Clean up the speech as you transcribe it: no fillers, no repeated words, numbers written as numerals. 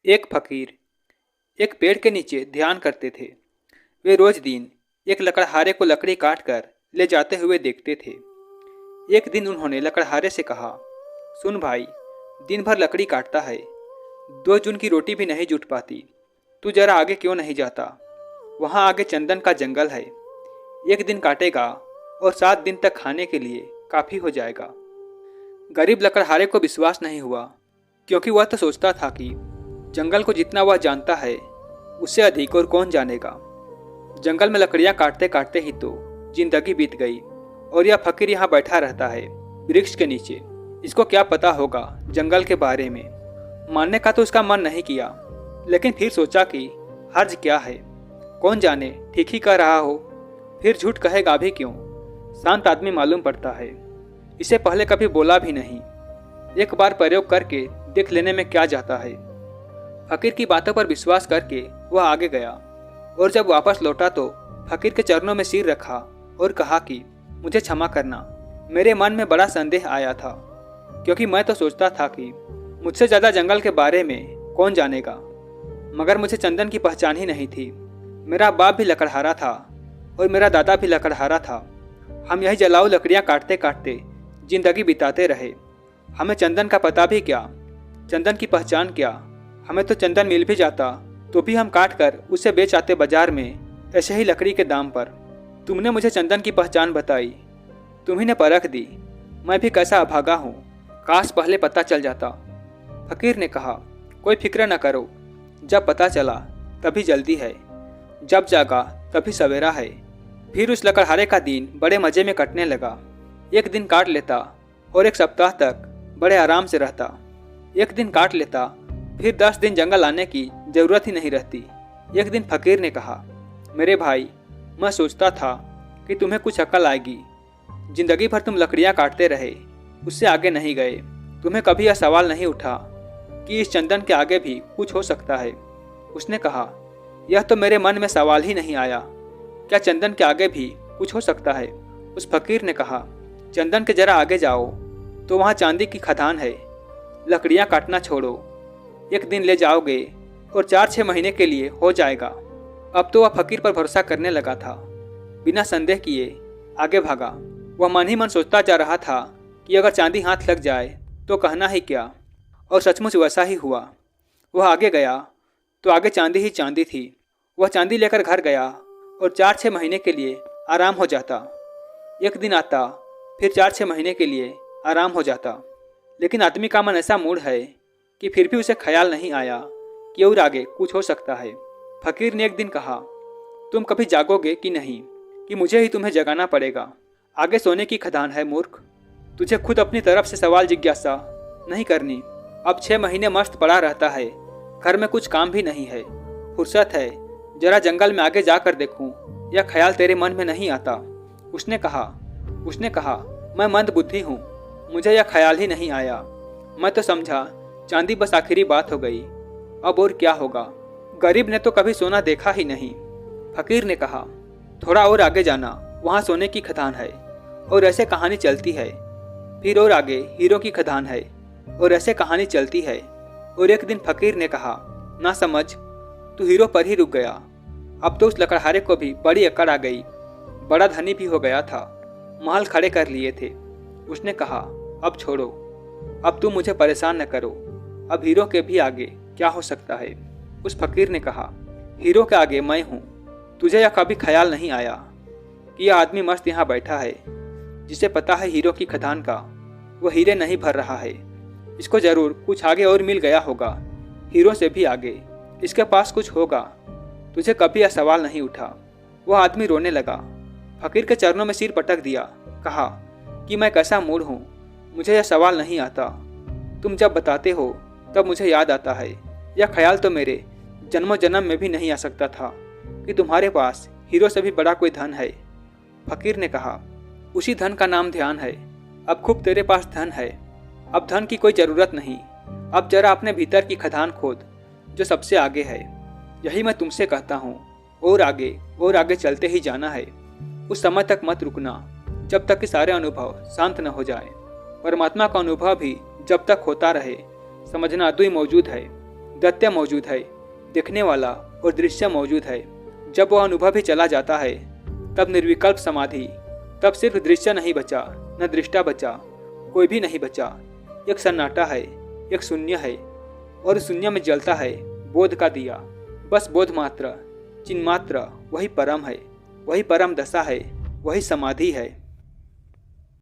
एक फकीर एक पेड़ के नीचे ध्यान करते थे। वे रोज दिन एक लकड़हारे को लकड़ी काट कर ले जाते हुए देखते थे। एक दिन उन्होंने लकड़हारे से कहा, सुन भाई, दिन भर लकड़ी काटता है, 2 जून की रोटी भी नहीं जुट पाती। तू जरा आगे क्यों नहीं जाता? वहाँ आगे चंदन का जंगल है। एक दिन काटेगा और 7 दिन तक खाने के लिए काफी हो जाएगा। गरीब लकड़हारे को विश्वास नहीं हुआ, क्योंकि वह तो सोचता था कि जंगल को जितना वह जानता है उससे अधिक और कौन जानेगा। जंगल में लकड़ियां काटते काटते ही तो जिंदगी बीत गई और यह फकीर यहाँ बैठा रहता है वृक्ष के नीचे। इसको क्या पता होगा जंगल के बारे में। मानने का तो उसका मन नहीं किया, लेकिन फिर सोचा कि हर्ज क्या है, कौन जाने ठीक ही कह रहा हो, फिर झूठ कहेगा भी क्यों। शांत आदमी मालूम पड़ता है। इसे पहले कभी बोला भी नहीं। एक बार प्रयोग करके देख लेने में क्या जाता है। फकीर की बातों पर विश्वास करके वह आगे गया और जब वापस लौटा तो फकीर के चरणों में सिर रखा और कहा कि मुझे क्षमा करना, मेरे मन में बड़ा संदेह आया था, क्योंकि मैं तो सोचता था कि मुझसे ज़्यादा जंगल के बारे में कौन जानेगा। मगर मुझे चंदन की पहचान ही नहीं थी। मेरा बाप भी लकड़हारा था और मेरा दादा भी लकड़हारा था। हम यही जलाऊ लकड़ियाँ काटते काटते जिंदगी बिताते रहे। हमें चंदन का पता भी क्या, चंदन की पहचान क्या। हमें तो चंदन मिल भी जाता तो भी हम काट कर उसे बेच आते बाजार में, ऐसे ही लकड़ी के दाम पर। तुमने मुझे चंदन की पहचान बताई, तुम्ही ने परख दी। मैं भी कैसा अभागा हूँ, काश पहले पता चल जाता। फकीर ने कहा, कोई फिक्र न करो, जब पता चला तभी जल्दी है, जब जागा तभी सवेरा है। फिर उस लकड़हारे का दिन बड़े मजे में कटने लगा। एक दिन काट लेता और एक सप्ताह तक बड़े आराम से रहता। एक दिन काट लेता, फिर 10 दिन जंगल आने की जरूरत ही नहीं रहती। एक दिन फकीर ने कहा, मेरे भाई, मैं सोचता था कि तुम्हें कुछ अकल आएगी। जिंदगी भर तुम लकड़ियां काटते रहे, उससे आगे नहीं गए। तुम्हें कभी यह सवाल नहीं उठा कि इस चंदन के आगे भी कुछ हो सकता है। उसने कहा, यह तो मेरे मन में सवाल ही नहीं आया, क्या चंदन के आगे भी कुछ हो सकता है? उस फकीर ने कहा, चंदन के जरा आगे जाओ तो वहाँ चांदी की खदान है। लकड़ियाँ काटना छोड़ो, एक दिन ले जाओगे और 4-6 महीने के लिए हो जाएगा। अब तो वह फकीर पर भरोसा करने लगा था। बिना संदेह किए आगे भागा। वह मन ही मन सोचता जा रहा था कि अगर चांदी हाथ लग जाए तो कहना ही क्या। और सचमुच वैसा ही हुआ। वह आगे गया तो आगे चांदी ही चांदी थी। वह चांदी लेकर घर गया और 4-6 महीने के लिए आराम हो जाता। एक दिन आता, फिर 4-6 महीने के लिए आराम हो जाता। लेकिन आदमी का मन ऐसा मूड है कि फिर भी उसे ख्याल नहीं आया कि और आगे कुछ हो सकता है। फकीर ने एक दिन कहा, तुम कभी जागोगे कि नहीं, कि मुझे ही तुम्हें जगाना पड़ेगा? आगे सोने की खदान है मूर्ख। तुझे खुद अपनी तरफ से सवाल जिज्ञासा नहीं करनी। अब 6 महीने मस्त पड़ा रहता है, घर में कुछ काम भी नहीं है, फुर्सत है, जरा जंगल में आगे जाकर देखूं, यह ख्याल तेरे मन में नहीं आता। उसने कहा, मैं मंद बुद्धि हूँ, मुझे यह ख्याल ही नहीं आया। मैं तो समझा चांदी बस आखिरी बात हो गई, अब और क्या होगा। गरीब ने तो कभी सोना देखा ही नहीं। फकीर ने कहा, थोड़ा और आगे जाना, वहाँ सोने की खदान है। और ऐसे कहानी चलती है। फिर और आगे हीरो की खदान है और ऐसे कहानी चलती है। और एक दिन फकीर ने कहा, ना समझ, तू हीरो पर ही रुक गया। अब तो उस लकड़हारे को भी बड़ी अकड़ आ गई। बड़ा धनी भी हो गया था, महल खड़े कर लिए थे। उसने कहा, अब छोड़ो, अब तुम मुझे परेशान न करो। अब हीरो के भी आगे क्या हो सकता है? उस फकीर ने कहा, हीरो के आगे मैं हूँ। तुझे यह कभी ख्याल नहीं आया कि यह आदमी मस्त यहाँ बैठा है, जिसे पता है हीरो की खदान का वह हीरे नहीं भर रहा है। इसको जरूर कुछ आगे और मिल गया होगा, हीरो से भी आगे इसके पास कुछ होगा। तुझे कभी यह सवाल नहीं उठा। वह आदमी रोने लगा, फकीर के चरणों में सिर पटक दिया, कहा कि मैं कैसा मूड हूँ, मुझे यह सवाल नहीं आता। तुम जब बताते हो तब मुझे याद आता है। यह ख्याल तो मेरे जन्मों जन्म में भी नहीं आ सकता था कि तुम्हारे पास हीरो से भी बड़ा कोई धन है। फकीर ने कहा, उसी धन का नाम ध्यान है। अब खूब तेरे पास धन है, अब धन की कोई ज़रूरत नहीं। अब जरा अपने भीतर की खदान खोद जो सबसे आगे है। यही मैं तुमसे कहता हूँ, और आगे चलते ही जाना है। उस समय तक मत रुकना जब तक कि सारे अनुभव शांत न हो जाए। परमात्मा का अनुभव भी जब तक होता रहे, समझना अद्वैत मौजूद है। दत्य मौजूद है, देखने वाला और दृश्य मौजूद है। जब वह अनुभव ही चला जाता है तब निर्विकल्प समाधि, तब सिर्फ दृश्य नहीं बचा, न दृष्टा बचा, कोई भी नहीं बचा। एक सन्नाटा है, एक शून्य है, और शून्य में जलता है बोध का दिया। बस बोध मात्र, चिन्मात्र, वही परम है, वही परम दशा है, वही समाधि है।